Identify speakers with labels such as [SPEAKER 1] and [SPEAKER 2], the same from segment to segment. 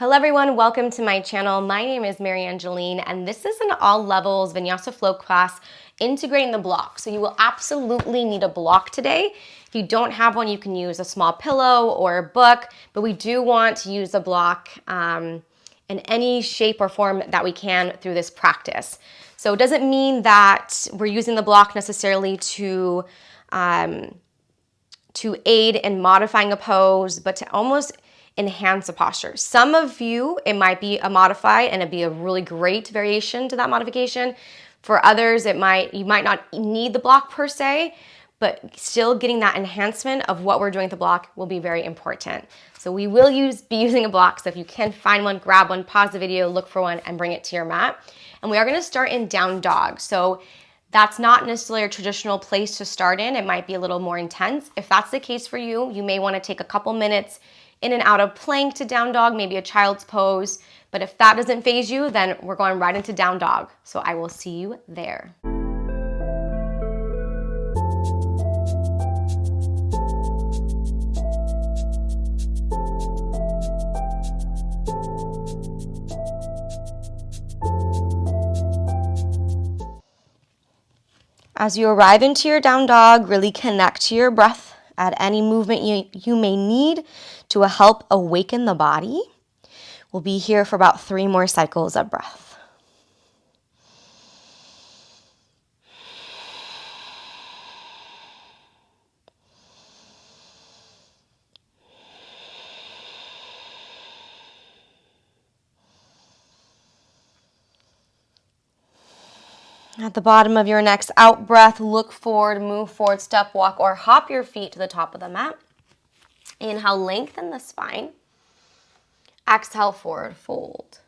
[SPEAKER 1] Hello everyone, welcome to my channel. My name is MaryAnngeline and this is an all levels Vinyasa flow class integrating the block. So you will absolutely need a block today. If you don't have one, you can use a small pillow or a book, but we do want to use a block in any shape or form that we can through this practice. So it doesn't mean that we're using the block necessarily to aid in modifying a pose, but to almost enhance a posture. Some of you, it might be a modified and it'd be a really great variation to that modification. For others, you might not need the block per se, but still getting that enhancement of what we're doing with the block will be very important. So we will be using a block. So if you can find one, grab one, pause the video, look for one, and bring it to your mat. And we are gonna start in down dog. So that's not necessarily a traditional place to start in. It might be a little more intense. If that's the case for you, you may wanna take a couple minutes in and out of plank to down dog, maybe a child's pose. But if that doesn't faze you, then we're going right into down dog. So I will see you there. As you arrive into your down dog, really connect to your breath. Add any movement you may need to help awaken the body. We'll be here for about 3 more cycles of breath. At the bottom of your next out breath, look forward, move forward, step, walk, or hop your feet to the top of the mat. Inhale, lengthen the spine. Exhale, forward fold.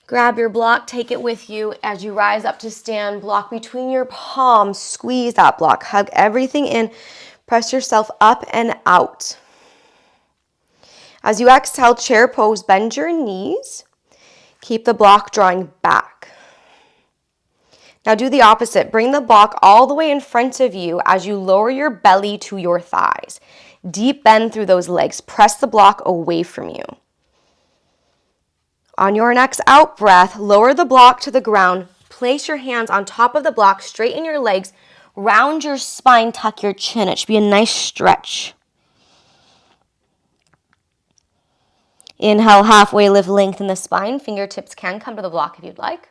[SPEAKER 1] Grab your block, take it with you as you rise up to stand. Block between your palms, squeeze that block, hug everything in, press yourself up and out. As you exhale, chair pose, bend your knees. Keep the block drawing back. Now do the opposite. Bring the block all the way in front of you as you lower your belly to your thighs. Deep bend through those legs. Press the block away from you. On your next out breath, lower the block to the ground. Place your hands on top of the block, straighten your legs, round your spine, tuck your chin. It should be a nice stretch. Inhale, halfway lift, lengthen the spine. Fingertips can come to the block if you'd like.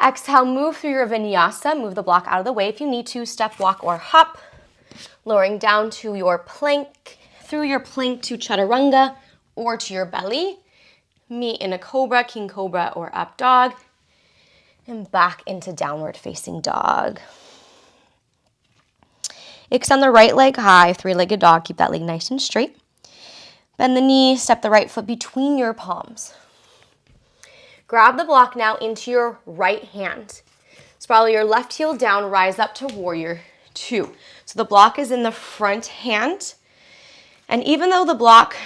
[SPEAKER 1] Exhale, move through your vinyasa. Move the block out of the way if you need to. Step, walk, or hop. Lowering down to your plank, through your plank to chaturanga or to your belly. Meet in a cobra, king cobra, or up dog. And back into downward facing dog. Extend the right leg high, 3-legged dog. Keep that leg nice and straight. Bend the knee, step the right foot between your palms. Grab the block now into your right hand. Sprawl your left heel down, rise up to warrior 2. So the block is in the front hand. And even though the block,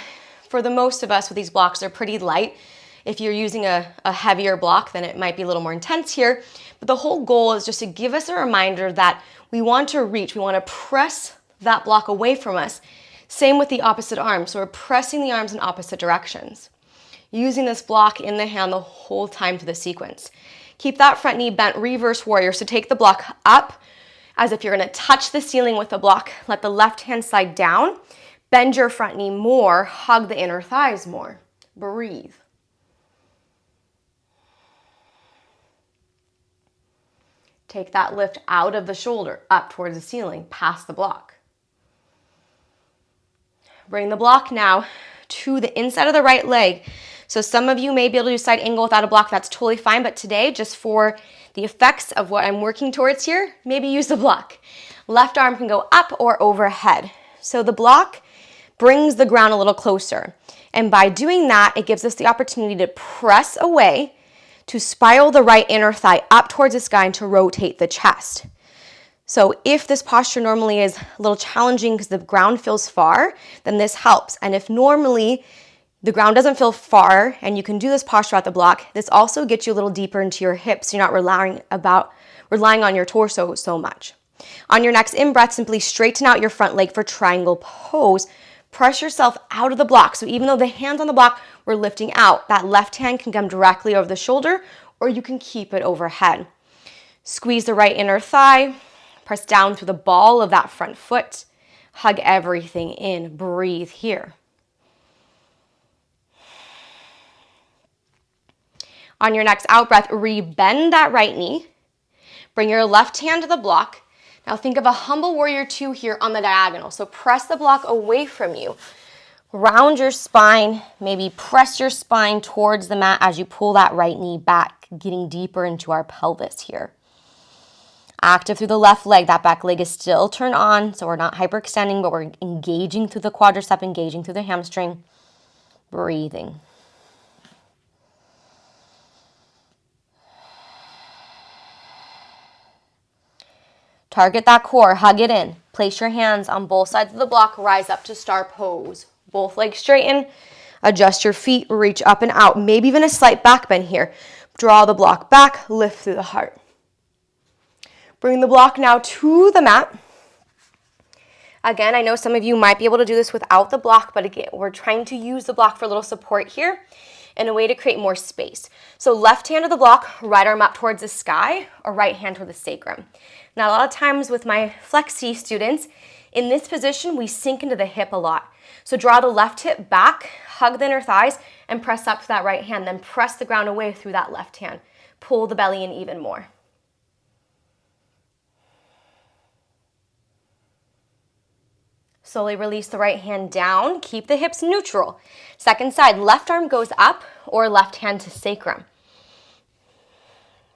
[SPEAKER 1] for the most of us with these blocks, are pretty light, if you're using a heavier block, then it might be a little more intense here. But the whole goal is just to give us a reminder that we want to reach, we want to press that block away from us. Same with the opposite arm. So we're pressing the arms in opposite directions. Using this block in the hand the whole time to the sequence. Keep that front knee bent, reverse warrior. So take the block up as if you're gonna touch the ceiling with the block. Let the left hand slide down. Bend your front knee more, hug the inner thighs more. Breathe. Take that lift out of the shoulder, up towards the ceiling, past the block. Bring the block now to the inside of the right leg. So some of you may be able to do side angle without a block. That's totally fine. But today, just for the effects of what I'm working towards here, maybe use the block. Left arm can go up or overhead. So the block brings the ground a little closer. And by doing that, it gives us the opportunity to press away, to spiral the right inner thigh up towards the sky and to rotate the chest. So if this posture normally is a little challenging because the ground feels far, then this helps. And if normally the ground doesn't feel far and you can do this posture at the block, this also gets you a little deeper into your hips. You're not relying on your torso so much. On your next in-breath, simply straighten out your front leg for triangle pose. Press yourself out of the block. So even though the hand's on the block, we're lifting out. That left hand can come directly over the shoulder, or you can keep it overhead. Squeeze the right inner thigh. Press down through the ball of that front foot. Hug everything in. Breathe here. On your next out breath, re-bend that right knee. Bring your left hand to the block. Now think of a humble warrior 2 here on the diagonal. So press the block away from you. Round your spine. Maybe press your spine towards the mat as you pull that right knee back, getting deeper into our pelvis here. Active through the left leg. That back leg is still turned on, so we're not hyperextending, but we're engaging through the quadricep, engaging through the hamstring. Breathing. Target that core, hug it in. Place your hands on both sides of the block, rise up to star pose. Both legs straighten, adjust your feet, reach up and out. Maybe even a slight back bend here. Draw the block back, lift through the heart. Bring the block now to the mat. Again, I know some of you might be able to do this without the block, but again, we're trying to use the block for a little support here in a way to create more space. So left hand to the block, right arm up towards the sky, or right hand toward the sacrum. Now, a lot of times with my flexi students, in this position, we sink into the hip a lot. So draw the left hip back, hug the inner thighs, and press up to that right hand. Then press the ground away through that left hand. Pull the belly in even more. Slowly release the right hand down. Keep the hips neutral. Second side, left arm goes up or left hand to sacrum.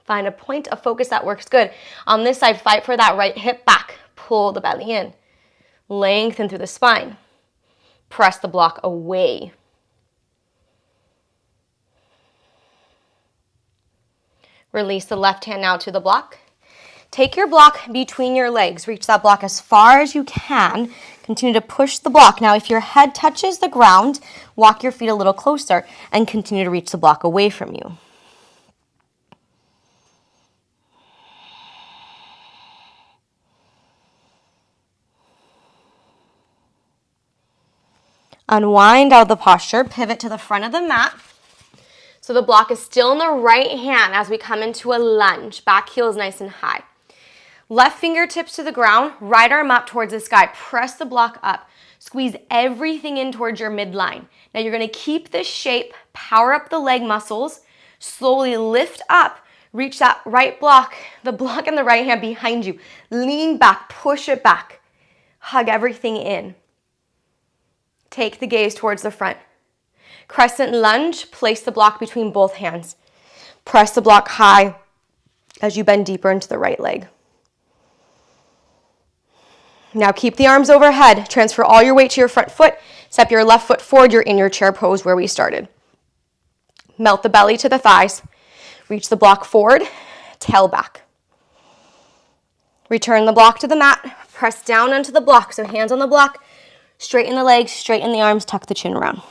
[SPEAKER 1] Find a point of focus that works good. On this side, fight for that right hip back. Pull the belly in. Lengthen through the spine. Press the block away. Release the left hand now to the block. Take your block between your legs. Reach that block as far as you can. Continue to push the block. Now, if your head touches the ground, walk your feet a little closer and continue to reach the block away from you. Unwind out of the posture, pivot to the front of the mat. So the block is still in the right hand as we come into a lunge. Back heel is nice and high. Left fingertips to the ground, right arm up towards the sky. Press the block up. Squeeze everything in towards your midline. Now you're going to keep this shape, power up the leg muscles, slowly lift up, reach that right block, the block in the right hand behind you. Lean back, push it back. Hug everything in. Take the gaze towards the front. Crescent lunge, place the block between both hands. Press the block high as you bend deeper into the right leg. Now keep the arms overhead. Transfer all your weight to your front foot. Step your left foot forward. You're in your chair pose where we started. Melt the belly to the thighs. Reach the block forward, tail back. Return the block to the mat. Press down onto the block. So hands on the block. Straighten the legs, straighten the arms, tuck the chin around.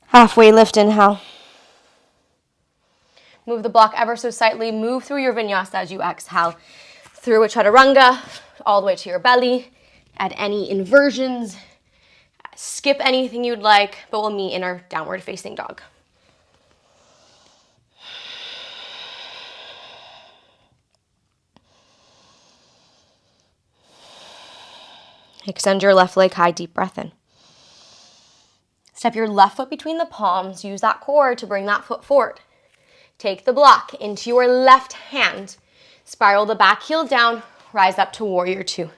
[SPEAKER 1] Halfway lift, inhale. Move the block ever so slightly. Move through your vinyasa as you exhale. Through a chaturanga, all the way to your belly. Add any inversions. Skip anything you'd like, but we'll meet in our downward facing dog. Extend your left leg high, deep breath in. Step your left foot between the palms. Use that core to bring that foot forward. Take the block into your left hand. Spiral the back heel down. Rise up to warrior 2.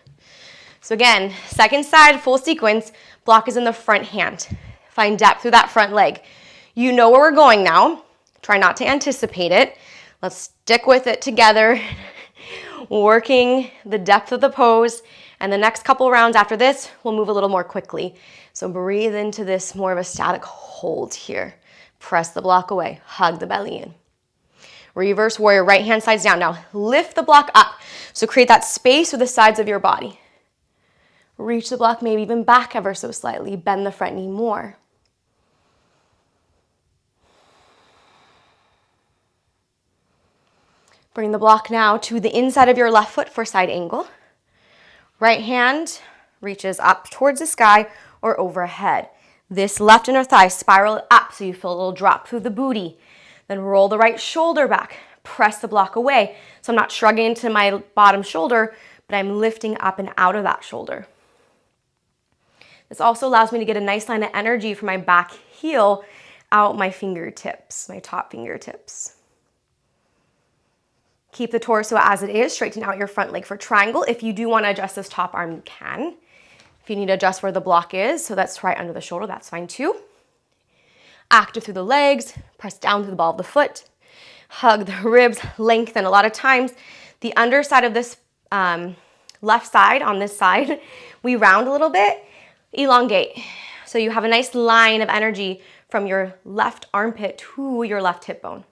[SPEAKER 1] So again, second side, full sequence. Block is in the front hand. Find depth through that front leg. You know where we're going now. Try not to anticipate it. Let's stick with it together. Working the depth of the pose. And the next couple rounds after this, we'll move a little more quickly. So breathe into this more of a static hold here. Press the block away. Hug the belly in. Reverse warrior, right hand side's down. Now lift the block up. So create that space with the sides of your body. Reach the block maybe even back ever so slightly. Bend the front knee more. Bring the block now to the inside of your left foot for side angle. Right hand reaches up towards the sky or overhead. This left inner thigh spiral up so you feel a little drop through the booty. Then roll the right shoulder back. Press the block away. So I'm not shrugging into my bottom shoulder, but I'm lifting up and out of that shoulder. This also allows me to get a nice line of energy from my back heel out my fingertips, my top fingertips. Keep the torso as it is. Straighten out your front leg for triangle. If you do want to adjust this top arm, you can. If you need to adjust where the block is, so that's right under the shoulder, that's fine too. Active through the legs. Press down through the ball of the foot. Hug the ribs, lengthen. A lot of times, the underside of this left side, on this side, we round a little bit, elongate. So you have a nice line of energy from your left armpit to your left hip bone.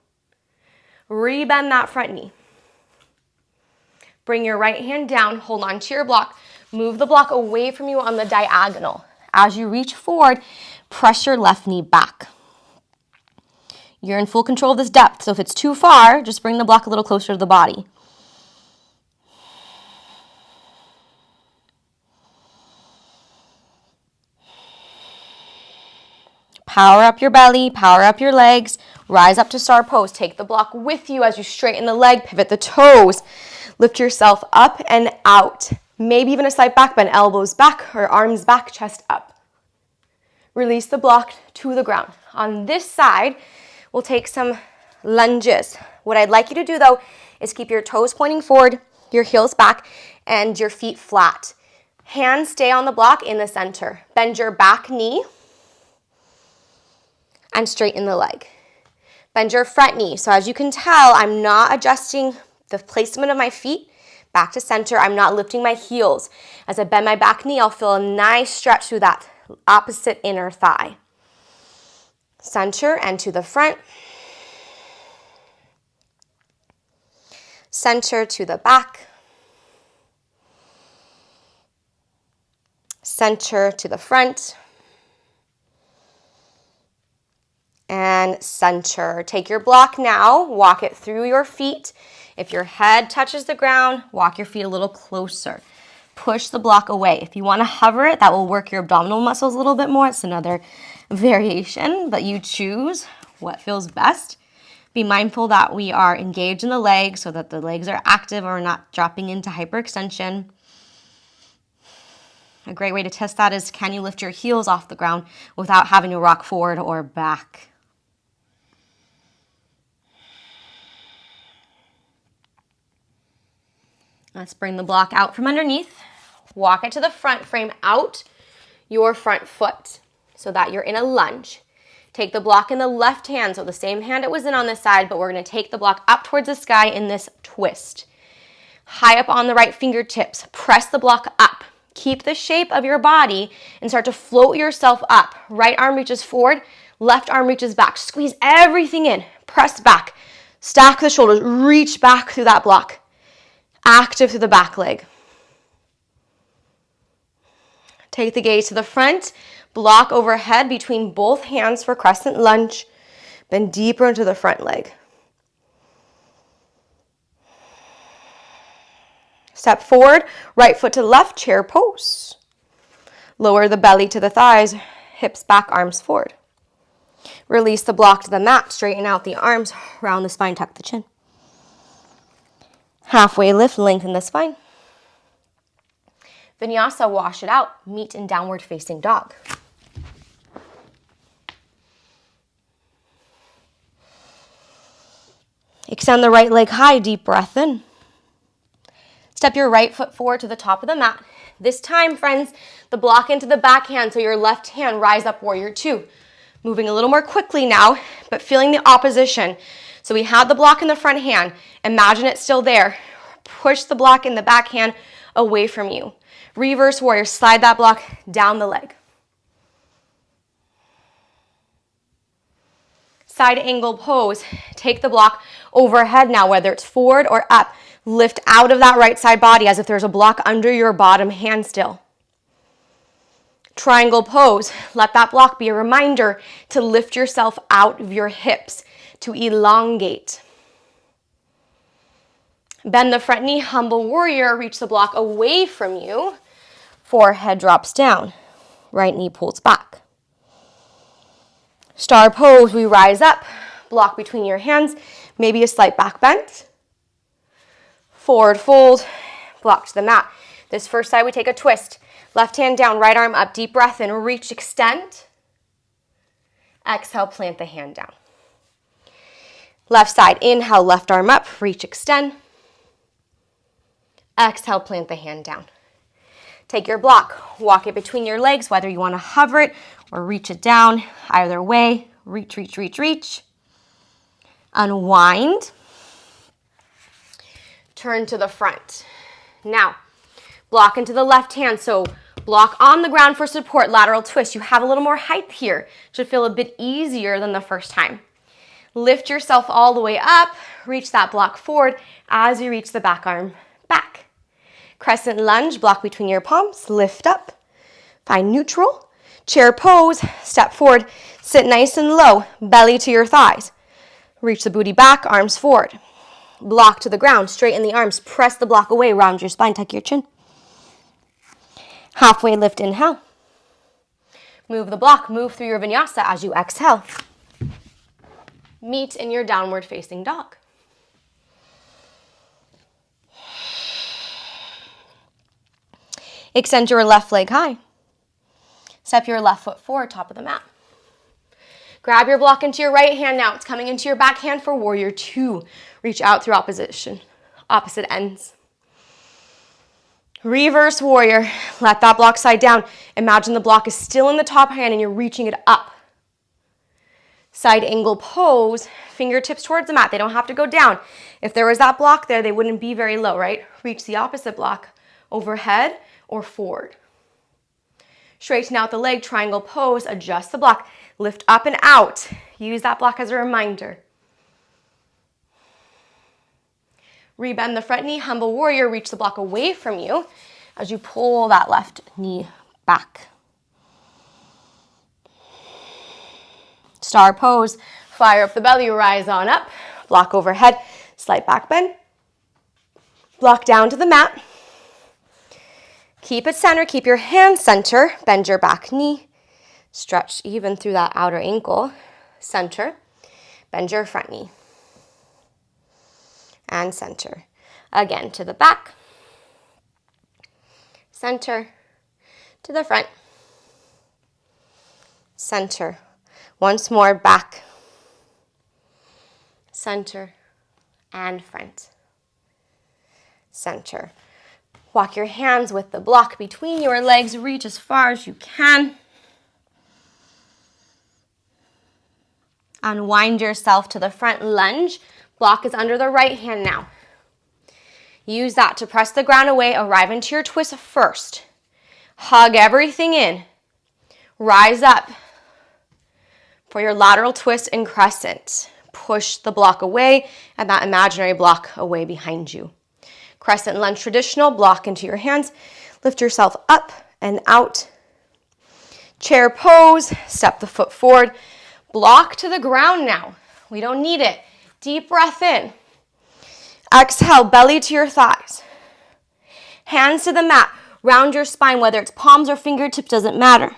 [SPEAKER 1] Rebend that front knee. Bring your right hand down, hold on to your block. Move the block away from you on the diagonal. As you reach forward, press your left knee back. You're in full control of this depth, so if it's too far, just bring the block a little closer to the body. Power up your belly, power up your legs, rise up to star pose. Take the block with you as you straighten the leg, pivot the toes. Lift yourself up and out. Maybe even a slight back bend, elbows back or arms back, chest up. Release the block to the ground. On this side, we'll take some lunges. What I'd like you to do though is keep your toes pointing forward, your heels back, and your feet flat. Hands stay on the block in the center. Bend your back knee and straighten the leg. Bend your front knee. So as you can tell, I'm not adjusting the placement of my feet back to center. I'm not lifting my heels. As I bend my back knee, I'll feel a nice stretch through that opposite inner thigh. Center and to the front. Center to the back. Center to the front. And center. Take your block now, walk it through your feet. If your head touches the ground, walk your feet a little closer. Push the block away. If you want to hover it, that will work your abdominal muscles a little bit more. It's another variation, but you choose what feels best. Be mindful that we are engaged in the legs so that the legs are active or not dropping into hyperextension. A great way to test that is, can you lift your heels off the ground without having to rock forward or back? Let's bring the block out from underneath. Walk it to the front, frame out your front foot so that you're in a lunge. Take the block in the left hand, so the same hand it was in on this side, but we're going to take the block up towards the sky in this twist. High up on the right fingertips, press the block up. Keep the shape of your body and start to float yourself up. Right arm reaches forward, left arm reaches back. Squeeze everything in, press back. Stack the shoulders, reach back through that block. Active through the back leg. Take the gaze to the front, block overhead between both hands for crescent lunge. Bend deeper into the front leg. Step forward, right foot to left, chair pose. Lower the belly to the thighs, hips back, arms forward. Release the block to the mat, straighten out the arms, round the spine, tuck the chin. Halfway lift, lengthen the spine. Vinyasa, wash it out, meet in downward facing dog. Extend the right leg high, deep breath in. Step your right foot forward to the top of the mat. This time, friends, the block into the back hand, so your left hand, rise up, warrior two. Moving a little more quickly now, but feeling the opposition. So we had the block in the front hand. Imagine it's still there. Push the block in the back hand away from you. Reverse warrior, slide that block down the leg. Side angle pose. Take the block overhead now, whether it's forward or up. Lift out of that right side body as if there's a block under your bottom hand still. Triangle pose. Let that block be a reminder to lift yourself out of your hips, to elongate. Bend the front knee, humble warrior, reach the block away from you. Forehead drops down. Right knee pulls back. Star pose, we rise up, block between your hands, maybe a slight back bend. Forward fold, block to the mat. This first side, we take a twist. Left hand down, right arm up, deep breath in, reach, extend. Exhale, plant the hand down. Left side, inhale, left arm up, reach, extend. Exhale, plant the hand down. Take your block, walk it between your legs, whether you want to hover it or reach it down. Either way, reach, reach, reach, reach. Unwind. Turn to the front. Now, block into the left hand. So block on the ground for support, lateral twist. You have a little more height here. Should feel a bit easier than the first time. Lift yourself all the way up. Reach that block forward as you reach the back arm back. Crescent lunge, block between your palms, lift up, find neutral. Chair pose, step forward, sit nice and low, belly to your thighs. Reach the booty back, arms forward. Block to the ground, straighten the arms, press the block away, round your spine, tuck your chin. Halfway lift, inhale. Move the block, move through your vinyasa as you exhale. Meet in your downward facing dog. Extend your left leg high. Step your left foot forward, top of the mat. Grab your block into your right hand now. It's coming into your back hand for warrior two. Reach out through opposite ends. Reverse warrior. Let that block side down. Imagine the block is still in the top hand and you're reaching it up. Side angle pose, fingertips towards the mat. They don't have to go down. If there was that block there, they wouldn't be very low, right? Reach the opposite block, overhead or forward. Straighten out the leg, triangle pose, adjust the block, lift up and out. Use that block as a reminder. Rebend the front knee, humble warrior, reach the block away from you as you pull that left knee back. Star pose, fire up the belly, rise on up, block overhead, slight back bend, block down to the mat. Keep it center, keep your hands center, bend your back knee, stretch even through that outer ankle, center, bend your front knee, and center. Again, to the back, center, to the front, center. Once more, back, center, and front, center. Walk your hands with the block between your legs. Reach as far as you can. Unwind yourself to the front lunge. Block is under the right hand now. Use that to press the ground away. Arrive into your twist first. Hug everything in. Rise up for your lateral twist and crescent. Push the block away and that imaginary block away behind you. Crescent lunge traditional, block into your hands. Lift yourself up and out. Chair pose, step the foot forward. Block to the ground now. We don't need it. Deep breath in. Exhale, belly to your thighs. Hands to the mat. Round your spine, whether it's palms or fingertips, doesn't matter.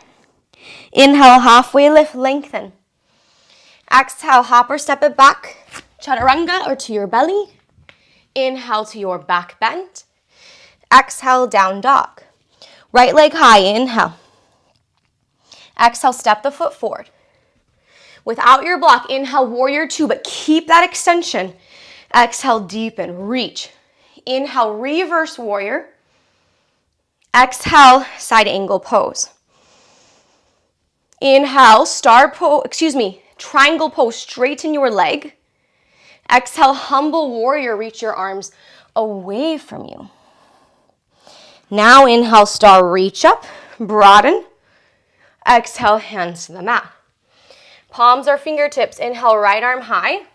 [SPEAKER 1] Inhale, halfway lift, lengthen. Exhale, hop or step it back. Chaturanga or to your belly. Inhale to your back bend. Exhale, down dog. Right leg high, inhale. Exhale, step the foot forward. Without your block, inhale, warrior two, but keep that extension. Exhale, deepen, reach. Inhale, reverse warrior. Exhale, side angle pose. Inhale, triangle pose, straighten your leg. Exhale, humble warrior, reach your arms away from you. Now inhale, star, reach up, broaden. Exhale, hands to the mat. Palms or fingertips, inhale, right arm high.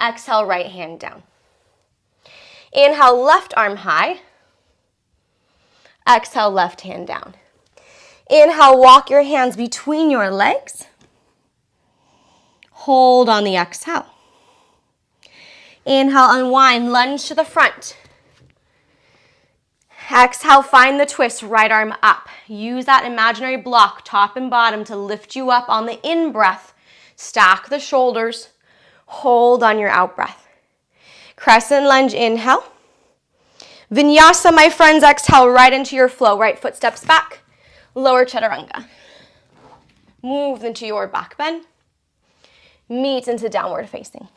[SPEAKER 1] Exhale, right hand down. Inhale, left arm high. Exhale, left hand down. Inhale, walk your hands between your legs. Hold on the exhale. Inhale, unwind, lunge to the front. Exhale, find the twist, right arm up. Use that imaginary block, top and bottom, to lift you up on the in-breath. Stack the shoulders. Hold on your out-breath. Crescent lunge, inhale. Vinyasa, my friends, exhale right into your flow. Right foot steps back. Lower chaturanga. Move into your back bend. Meet into downward facing.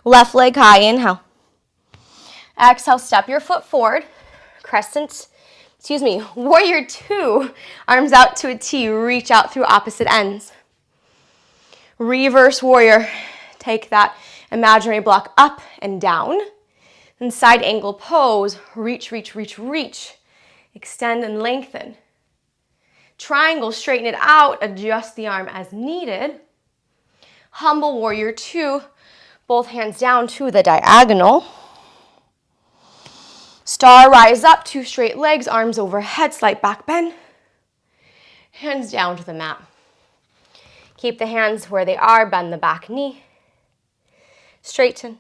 [SPEAKER 1] Left leg high, inhale. Exhale, step your foot forward. Warrior two. Arms out to a T, reach out through opposite ends. Reverse warrior. Take that imaginary block up and down. And side angle pose. Reach, reach, reach, reach. Extend and lengthen. Triangle, straighten it out. Adjust the arm as needed. Humble warrior two. Both hands down to the diagonal. Star, rise up, two straight legs, arms overhead, slight back bend. Hands down to the mat. Keep the hands where they are, bend the back knee. Straighten,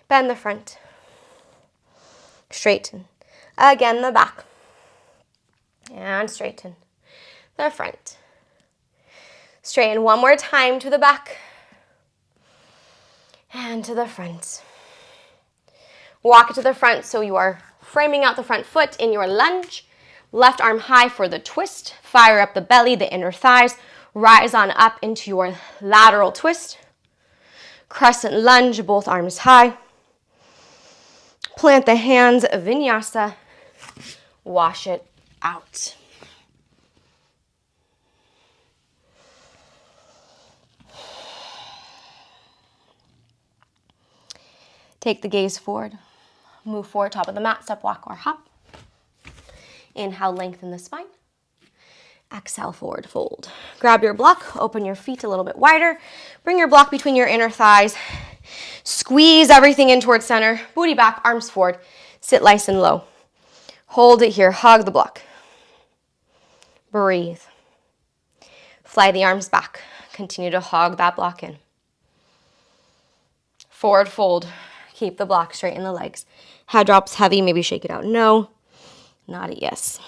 [SPEAKER 1] bend the front. Straighten, again the back. And straighten the front. Straighten one more time to the back. And to the front. Walk it to the front so you are framing out the front foot in your lunge. Left arm high for the twist. Fire up the belly, the inner thighs. Rise on up into your lateral twist. Crescent lunge, both arms high. Plant the hands, vinyasa. Wash it out. Take the gaze forward. Move forward, top of the mat, step, walk, or hop. Inhale, lengthen the spine. Exhale, forward fold. Grab your block, open your feet a little bit wider. Bring your block between your inner thighs. Squeeze everything in towards center. Booty back, arms forward. Sit nice and low. Hold it here, hug the block. Breathe. Fly the arms back. Continue to hug that block in. Forward fold. Keep the block, straighten the legs. Head drops heavy, maybe shake it out. No, not a yes.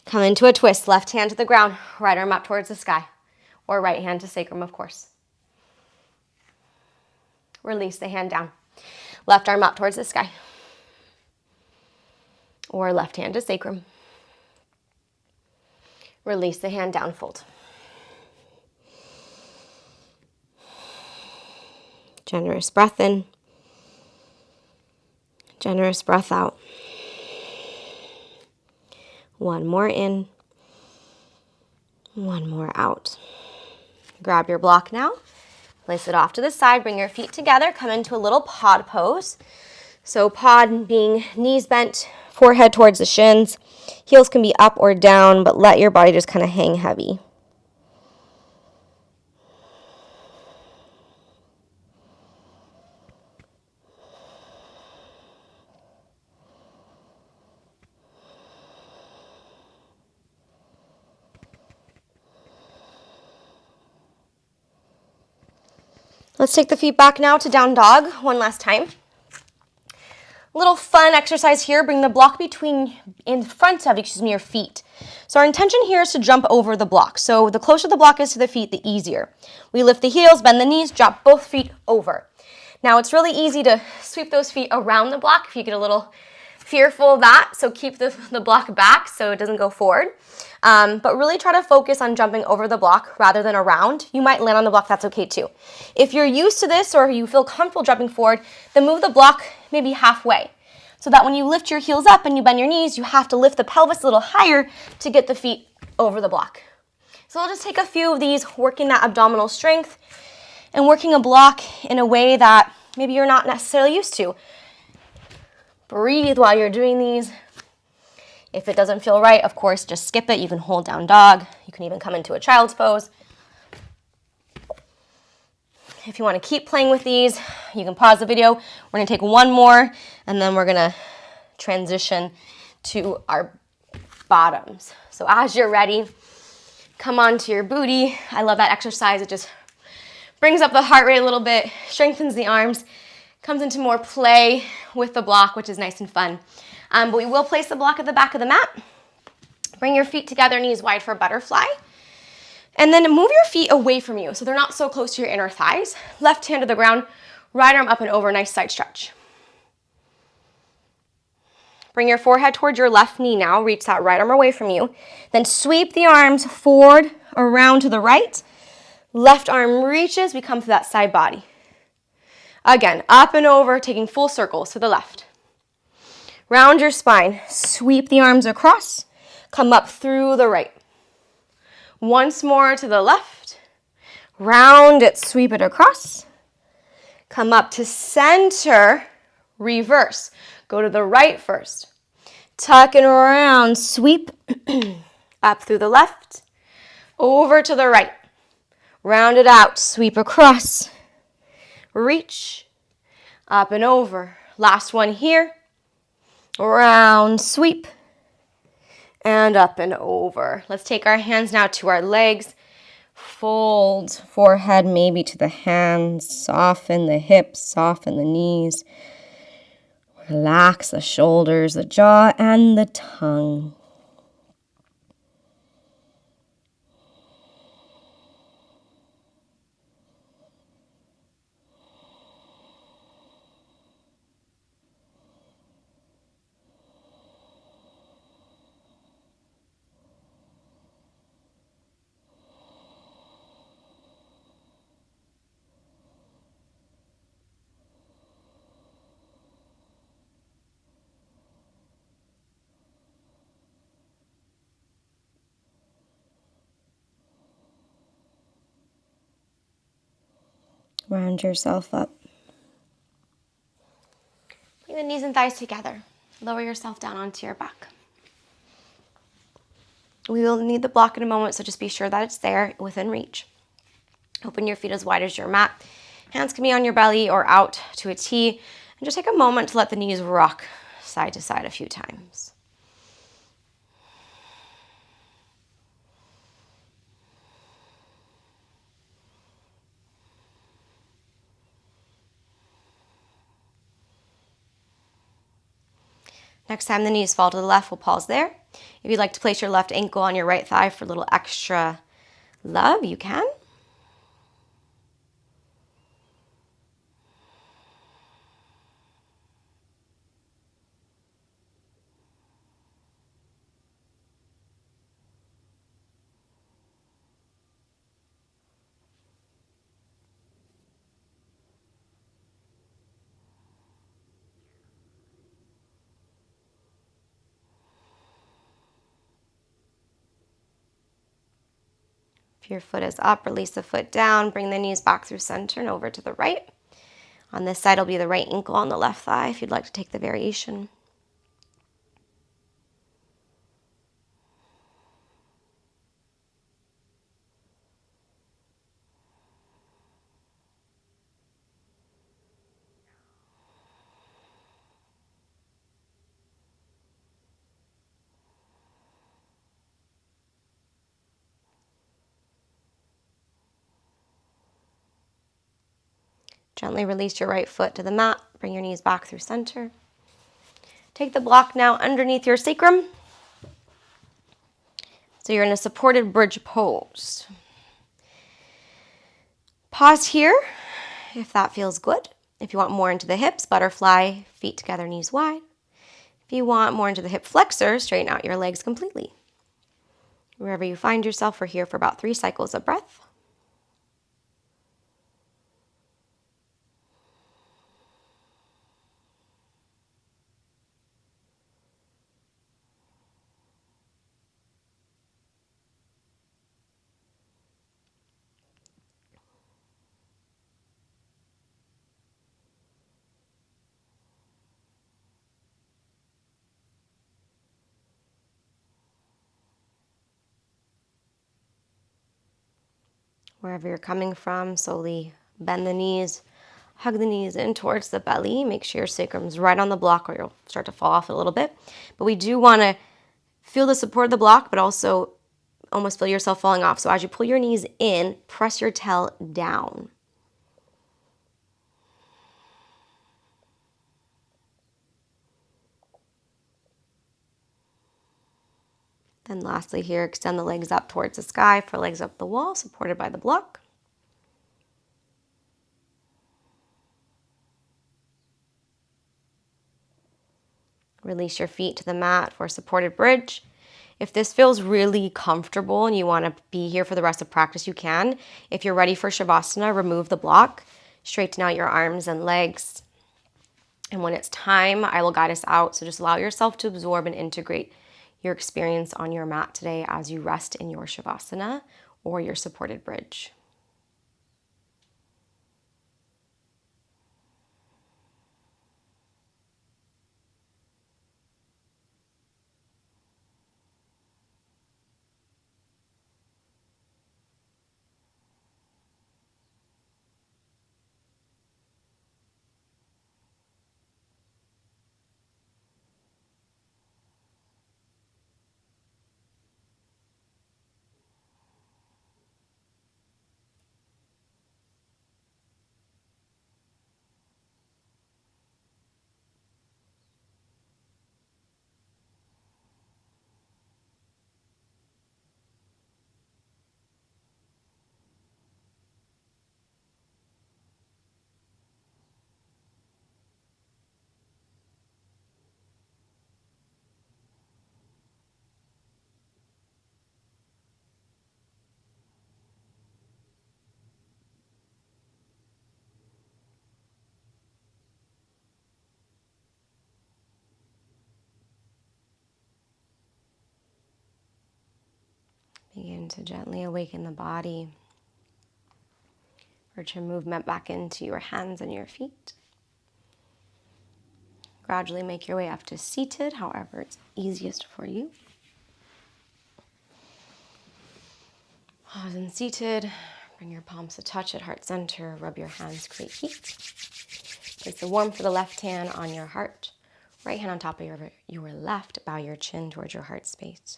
[SPEAKER 1] Come into a twist, left hand to the ground, right arm up towards the sky, or right hand to sacrum, of course. Release the hand down. Left arm up towards the sky, or left hand to sacrum. Release the hand down, fold. Generous breath in. Generous breath out. One more in. One more out. Grab your block now. Place it off to the side. Bring your feet together. Come into a little pod pose. So pod being knees bent, forehead towards the shins. Heels can be up or down, but let your body just kind of hang heavy. Let's take the feet back now to down dog one last time. A little fun exercise here. Bring the block in front of your feet. So our intention here is to jump over the block. So the closer the block is to the feet, the easier. We lift the heels, bend the knees, drop both feet over. Now it's really easy to sweep those feet around the block if you get a little fearful of that. So keep the block back so it doesn't go forward. But really try to focus on jumping over the block rather than around. You might land on the block, that's okay too. If you're used to this or you feel comfortable jumping forward, then move the block maybe halfway. So that when you lift your heels up and you bend your knees, you have to lift the pelvis a little higher to get the feet over the block. So I'll just take a few of these, working that abdominal strength and working a block in a way that maybe you're not necessarily used to. Breathe while you're doing these. If it doesn't feel right, of course, just skip it. You can hold down dog. You can even come into a child's pose. If you want to keep playing with these, you can pause the video. We're going to take one more, and then we're going to transition to our bottoms. So as you're ready, come onto your booty. I love that exercise. It just Brings up the heart rate a little bit, strengthens the arms, comes into more play with the block, which is nice and fun. But we will place the block at the back of the mat. Bring your feet together, knees wide for a butterfly. And then move your feet away from you so they're not so close to your inner thighs. Left hand to the ground, right arm up and over, nice side stretch. Bring your forehead towards your left knee now. Reach that right arm away from you. Then sweep the arms forward, around to the right. Left arm reaches, we come to that side body. Again, up and over, taking full circles to the left. Round your spine, sweep the arms across, come up through the right. Once more to the left, round it, sweep it across, come up to center, reverse. Go to the right first. Tuck and around, sweep, up through the left, over to the right. Round it out, sweep across, reach, up and over. Last one here. Round, sweep, and up and over. Let's take our hands now to our legs. Fold forehead maybe to the hands. Soften the hips, soften the knees. Relax the shoulders, the jaw, and the tongue. Round yourself up. Bring the knees and thighs together. Lower yourself down onto your back. We will need the block in a moment, so just be sure that it's there within reach. Open your feet as wide as your mat. Hands can be on your belly or out to a T. And just take a moment to let the knees rock side to side a few times. Next time the knees fall to the left, we'll pause there. If you'd like to place your left ankle on your right thigh for a little extra love, you can. If your foot is up, release the foot down. Bring the knees back through center and over to the right. On this side will be the right ankle on the left thigh if you'd like to take the variation. Gently release your right foot to the mat. Bring your knees back through center. Take the block now underneath your sacrum. So you're in a supported bridge pose. Pause here if that feels good. If you want more into the hips, butterfly, feet together, knees wide. If you want more into the hip flexor, straighten out your legs completely. Wherever you find yourself, we're here for about 3 cycles of breath. Wherever you're coming from, slowly bend the knees, hug the knees in towards the belly. Make sure your sacrum's right on the block or you'll start to fall off a little bit. But we do want to feel the support of the block, but also almost feel yourself falling off. So as you pull your knees in, press your tail down. Then lastly here, extend the legs up towards the sky for legs up the wall, supported by the block. Release your feet to the mat for a supported bridge. If this feels really comfortable and you want to be here for the rest of practice, you can. If you're ready for Shavasana, remove the block, straighten out your arms and legs. And when it's time, I will guide us out. So just allow yourself to absorb and integrate your experience on your mat today as you rest in your Shavasana or your supported bridge. Begin to gently awaken the body. Return movement back into your hands and your feet. Gradually make your way up to seated, however it's easiest for you. Pause and seated. Bring your palms to touch at heart center. Rub your hands, create heat. Place the warmth of the left hand on your heart. Right hand on top of your left. Bow your chin towards your heart space.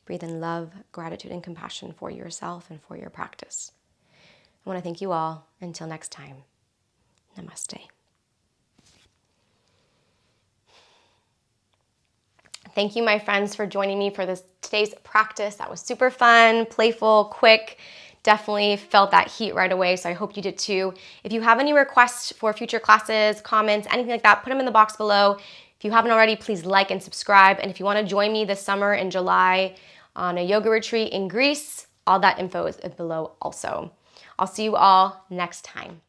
[SPEAKER 1] Breathe in love, gratitude, and compassion for yourself and for your practice. I want to thank you all. Until next time, namaste. Thank you, my friends, for joining me for today's practice. That was super fun, playful, quick. Definitely felt that heat right away, so I hope you did too. If you have any requests for future classes, comments, anything like that, put them in the box below. If you haven't already, please like and subscribe. And if you want to join me this summer in July on a yoga retreat in Greece, all that info is below also. I'll see you all next time.